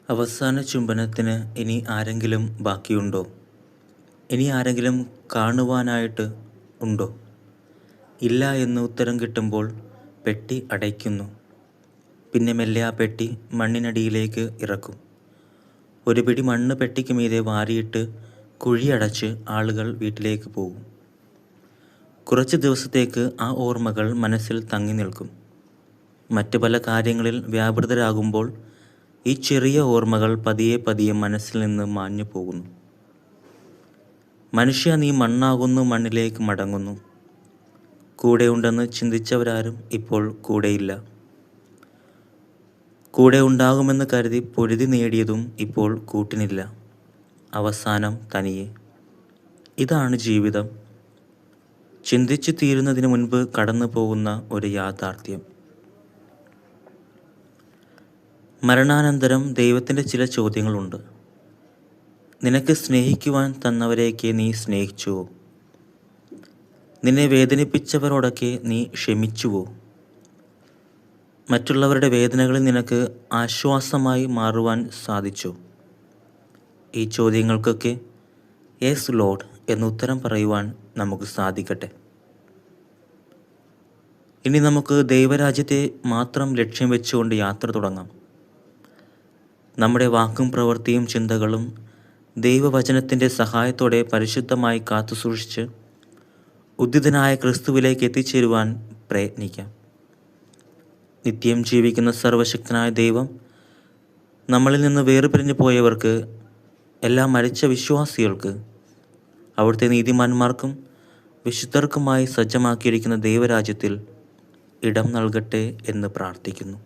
അവസാന ചുംബനത്തിന് ഇനി ആരെങ്കിലും ബാക്കിയുണ്ടോ? ഇനി ആരെങ്കിലും കാണുവാനായിട്ട് ഉണ്ടോ? ഇല്ല എന്ന് ഉത്തരം കിട്ടുമ്പോൾ പെട്ടി അടയ്ക്കുന്നു. പിന്നെ മെല്ലെ ആ പെട്ടി മണ്ണിനടിയിലേക്ക് ഇറക്കും. ഒരു പിടി മണ്ണ് പെട്ടിക്ക് മീതെ വാരിയിട്ട് കുഴിയടച്ച് ആളുകൾ വീട്ടിലേക്ക് പോകും. കുറച്ച് ദിവസത്തേക്ക് ആ ഓർമ്മകൾ മനസ്സിൽ തങ്ങി നിൽക്കും. മറ്റ് പല കാര്യങ്ങളിൽ വ്യാപൃതരാകുമ്പോൾ ഈ ചെറിയ ഓർമ്മകൾ പതിയെ പതിയെ മനസ്സിൽ നിന്ന് മാഞ്ഞു പോകുന്നു. മനുഷ്യ, നീ മണ്ണാകുന്നു, മണ്ണിലേക്ക് മടങ്ങുന്നു. കൂടെയുണ്ടെന്ന് ചിന്തിച്ചവരാരും ഇപ്പോൾ കൂടെയില്ല. കൂടെ ഉണ്ടാകുമെന്ന് കരുതി പൊരുതി നേടിയതും ഇപ്പോൾ കൂട്ടിനില്ല. അവസാനം തനിയെ. ഇതാണ് ജീവിതം. ചിന്തിച്ചു തീരുന്നതിന് മുൻപ് കടന്നു പോകുന്ന ഒരു യാഥാർത്ഥ്യം. മരണാനന്തരം ദൈവത്തിൻ്റെ ചില ചോദ്യങ്ങളുണ്ട്. നിനക്ക് സ്നേഹിക്കുവാൻ തന്നവരെയൊക്കെ നീ സ്നേഹിച്ചുവോ? നിന്നെ വേദനിപ്പിച്ചവരോടൊക്കെ നീ ക്ഷമിച്ചുവോ? മറ്റുള്ളവരുടെ വേദനകളിൽ നിനക്ക് ആശ്വാസമായി മാറുവാൻ സാധിച്ചോ? ഈ ചോദ്യങ്ങൾക്കൊക്കെ യെസ് ലോർഡ് എന്നുത്തരം പറയുവാൻ നമുക്ക് സാധിക്കട്ടെ. ഇനി നമുക്ക് ദൈവരാജ്യത്തെ മാത്രം ലക്ഷ്യം വെച്ചുകൊണ്ട് യാത്ര തുടങ്ങാം. നമ്മുടെ വാക്കും പ്രവൃത്തിയും ചിന്തകളും ദൈവവചനത്തിൻ്റെ സഹായത്തോടെ പരിശുദ്ധമായി കാത്തുസൂക്ഷിച്ച് ഉദ്ധിതനായ ക്രിസ്തുവിലേക്ക് എത്തിച്ചേരുവാൻ പ്രയത്നിക്കാം. നിത്യം ജീവിക്കുന്ന സർവശക്തനായ ദൈവം നമ്മളിൽ നിന്ന് വേർപിരിഞ്ഞു പോയവർക്ക്, എല്ലാ മരിച്ച വിശ്വാസികൾക്ക്, അവിടുത്തെ നീതിമാന്മാർക്കും വിശുദ്ധർക്കുമായി സജ്ജമാക്കിയിരിക്കുന്ന ദൈവരാജ്യത്തിൽ ഇടം നൽകട്ടെ എന്ന് പ്രാർത്ഥിക്കുന്നു.